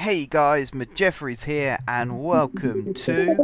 Hey guys, Jeffrey's here and welcome to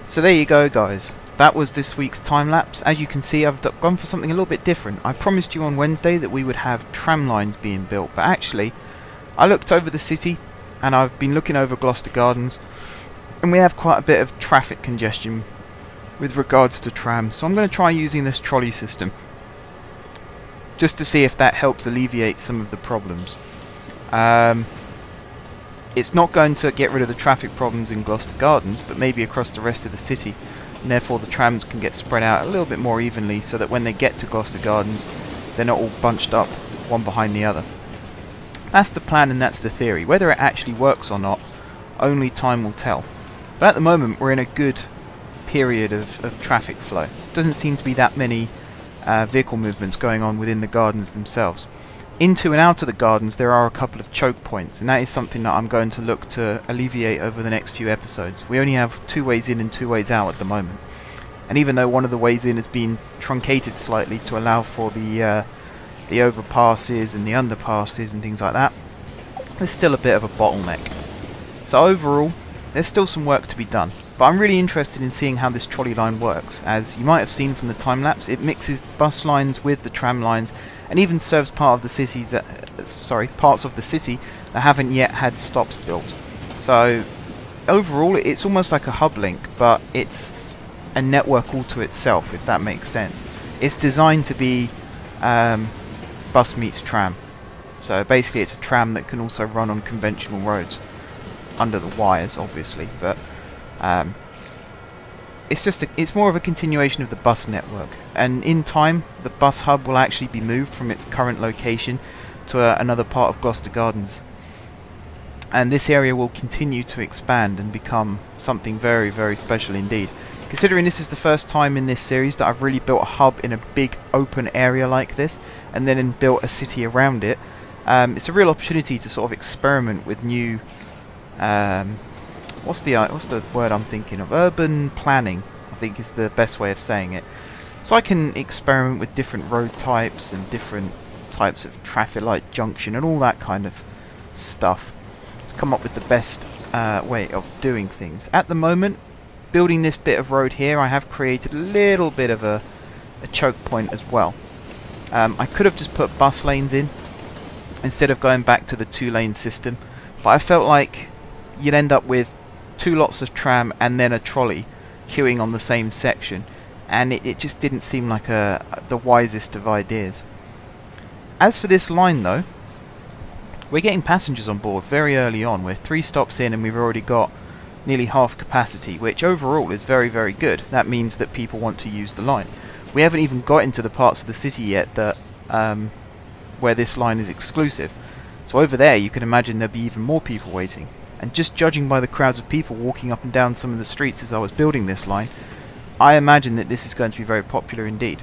So there you go, guys. That was this week's time lapse. As you can see, I've gone for something a little bit different. I promised you on Wednesday that we would have tram lines being built, but actually I looked over the city and I've been looking over Gloucester Gardens, and we have quite a bit of traffic congestion with regards to trams. So I'm going to try using this trolley system just to see if that helps alleviate some of the problems. It's not going to get rid of the traffic problems in Gloucester Gardens, but maybe across the rest of the city, and therefore the trams can get spread out a little bit more evenly so that when they get to Gloucester Gardens they're not all bunched up one behind the other. That's the plan and that's the theory. Whether it actually works or not, only time will tell. But at the moment we're in a good period of traffic flow. Doesn't seem to be that many vehicle movements going on within the gardens themselves. Into and out of the gardens there are a couple of choke points, and that is something that I'm going to look to alleviate over the next few episodes. We only have 2 ways in and 2 ways out at the moment, and even though one of the ways in has been truncated slightly to allow for the overpasses and the underpasses and things like that, there's still a bit of a bottleneck. So overall there's still some work to be done, but I'm really interested in seeing how this trolley line works. As you might have seen from the time lapse, it mixes bus lines with the tram lines and even serves parts of the city that haven't yet had stops built. So overall it's almost like a hub link, but it's a network all to itself, if that makes sense. It's designed to be bus meets tram. So basically it's a tram that can also run on conventional roads under the wires, obviously, but it's more of a continuation of the bus network, and in time the bus hub will actually be moved from its current location to another part of Gloucester Gardens, and this area will continue to expand and become something very, very special indeed. Considering this is the first time in this series that I've really built a hub in a big open area like this and then built a city around it, it's a real opportunity to sort of experiment with new what's the word I'm thinking of? Urban planning, I think, is the best way of saying it. So I can experiment with different road types and different types of traffic light junction and all that kind of stuff to come up with the best way of doing things. At the moment, building this bit of road here, I have created a little bit of a choke point as well. I could have just put bus lanes in instead of going back to the 2-lane system, but I felt like you'd end up with 2 lots of tram and then a trolley queuing on the same section, and it just didn't seem like the wisest of ideas. As for this line though, we're getting passengers on board very early on. We're 3 stops in and we've already got nearly half capacity, which overall is very, very good. That means that people want to use the line. We haven't even got into the parts of the city yet that where this line is exclusive, so over there you can imagine there'll be even more people waiting. And just judging by the crowds of people walking up and down some of the streets as I was building this line, I imagine that this is going to be very popular indeed.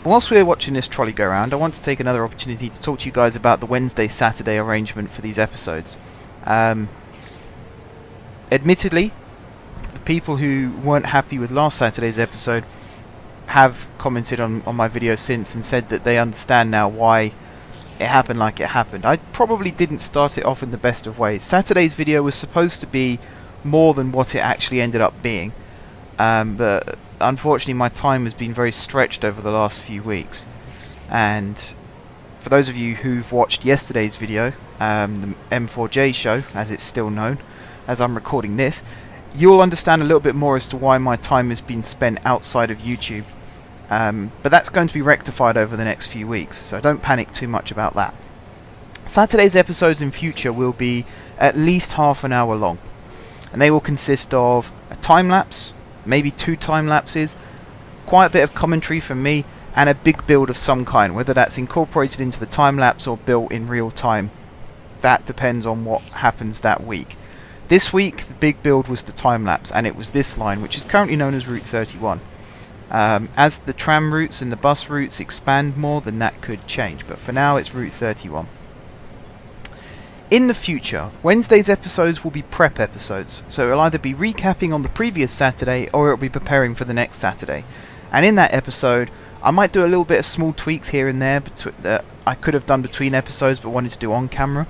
But whilst we're watching this trolley go around, I want to take another opportunity to talk to you guys about the Wednesday-Saturday arrangement for these episodes. Admittedly, the people who weren't happy with last Saturday's episode have commented on my video since and said that they understand now why it happened like it happened. I probably didn't start it off in the best of ways. Saturday's video was supposed to be more than what it actually ended up being, but unfortunately my time has been very stretched over the last few weeks, and for those of you who've watched yesterday's video, the M4J show as it's still known, as I'm recording this, you'll understand a little bit more as to why my time has been spent outside of YouTube. But that's going to be rectified over the next few weeks, so don't panic too much about that. Saturday's episodes in future will be at least half an hour long, and they will consist of a time lapse, maybe 2 time lapses, quite a bit of commentary from me, and a big build of some kind, whether that's incorporated into the time lapse or built in real time. That depends on what happens that week. This week the big build was the time lapse, and it was this line, which is currently known as Route 31. As the tram routes and the bus routes expand more, then that could change, but for now it's Route 31. In the future, Wednesday's episodes will be prep episodes, so it'll either be recapping on the previous Saturday or it'll be preparing for the next Saturday. And in that episode I might do a little bit of small tweaks here and there that I could have done between episodes but wanted to do on camera.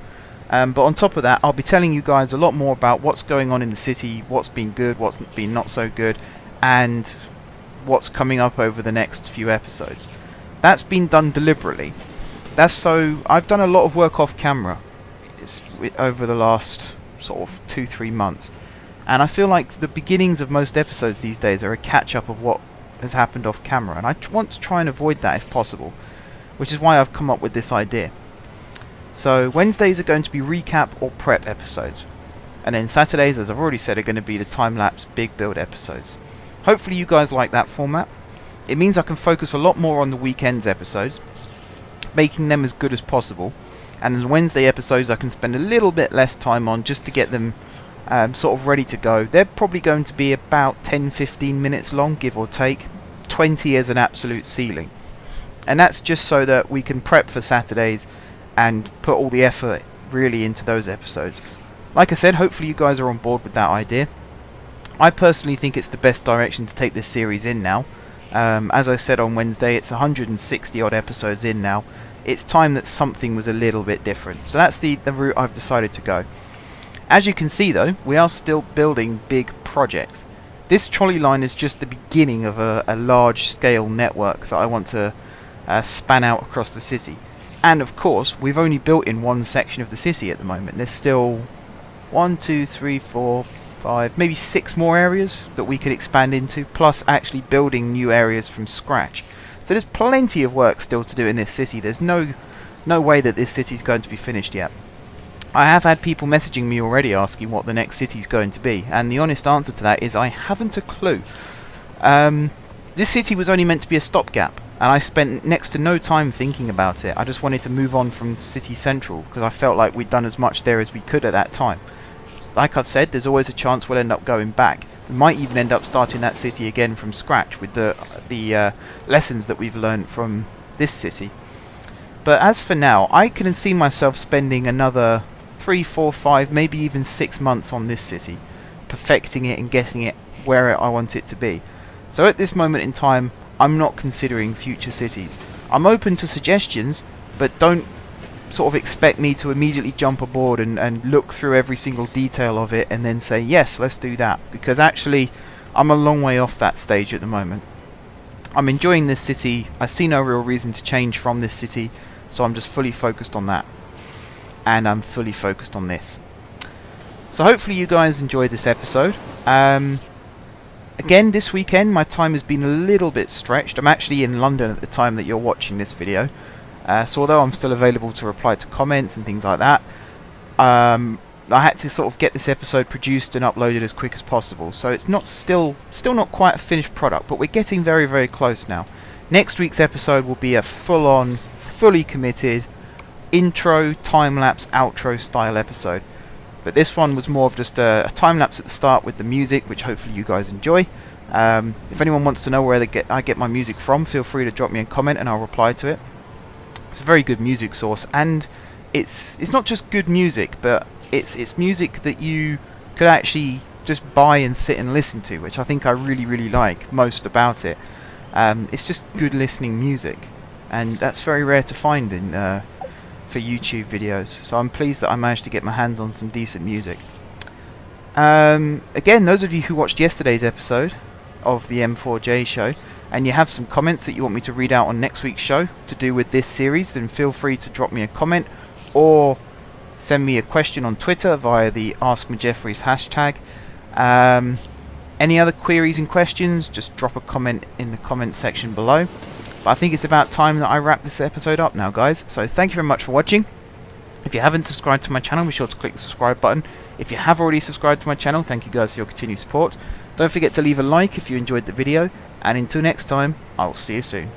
But on top of that, I'll be telling you guys a lot more about what's going on in the city, what's been good, what's been not so good, and what's coming up over the next few episodes. That's been done deliberately. That's so I've done a lot of work off camera over the last sort of 2-3 months, and I feel like the beginnings of most episodes these days are a catch-up of what has happened off camera, and I want to try and avoid that if possible, which is why I've come up with this idea. So Wednesdays are going to be recap or prep episodes, and then Saturdays, as I've already said, are going to be the time-lapse big build episodes. Hopefully you guys like that format. It means I can focus a lot more on the weekends episodes, making them as good as possible, and the Wednesday episodes I can spend a little bit less time on just to get them sort of ready to go. They're probably going to be about 10-15 minutes long, give or take, 20 as an absolute ceiling, and that's just so that we can prep for Saturdays and put all the effort really into those episodes. Like I said, hopefully you guys are on board with that idea. I personally think it's the best direction to take this series in now. As I said on Wednesday, it's 160 odd episodes in now. It's time that something was a little bit different. So that's the route I've decided to go. As you can see though, we are still building big projects. This trolley line is just the beginning of a large scale network that I want to span out across the city. And of course, we've only built in one section of the city at the moment. There's still 1, 2, 3, 4, 5, maybe 6 more areas that we could expand into, plus actually building new areas from scratch. So there's plenty of work still to do in this city. There's no way that this city's going to be finished yet. I have had people messaging me already asking what the next city's going to be, and the honest answer to that is I haven't a clue. This city was only meant to be a stopgap, and I spent next to no time thinking about it. I just wanted to move on from city central because I felt like we'd done as much there as we could at that time. Like I've said, there's always a chance we'll end up going back. We might even end up starting that city again from scratch with the lessons that we've learned from this city. But as for now, I can see myself spending another 3, 4, 5, maybe even 6 months on this city, perfecting it and getting it where I want it to be. So at this moment in time, I'm not considering future cities. I'm open to suggestions, but don't sort of expect me to immediately jump aboard and look through every single detail of it and then say, yes, let's do that. Because actually, I'm a long way off that stage at the moment. I'm enjoying this city. I see no real reason to change from this city, so I'm just fully focused on that. And I'm fully focused on this. So hopefully you guys enjoyed this episode. Again, this weekend my time has been a little bit stretched. I'm actually in London at the time that you're watching this video. So although I'm still available to reply to comments and things like that, I had to sort of get this episode produced and uploaded as quick as possible. So it's not still not quite a finished product, but we're getting very, very close now. Next week's episode will be a full-on, fully committed intro, time-lapse, outro style episode. But this one was more of just a time-lapse at the start with the music, which hopefully you guys enjoy. If anyone wants to know where I get my music from, feel free to drop me a comment and I'll reply to it. It's a very good music source, and it's not just good music, but it's music that you could actually just buy and sit and listen to, which I think I really, really like most about it. It's just good listening music, and that's very rare to find in for YouTube videos, so I'm pleased that I managed to get my hands on some decent music. Again, those of you who watched yesterday's episode of the M4J show and you have some comments that you want me to read out on next week's show to do with this series, then feel free to drop me a comment or send me a question on Twitter via the Ask Me Jeffries hashtag. Any other queries and questions, just drop a comment in the comments section below. But I think it's about time that I wrap this episode up now, guys. So thank you very much for watching. If you haven't subscribed to my channel, be sure to click the subscribe button. If you have already subscribed to my channel, thank you guys for your continued support. Don't forget to leave a like if you enjoyed the video. And until next time, I will see you soon.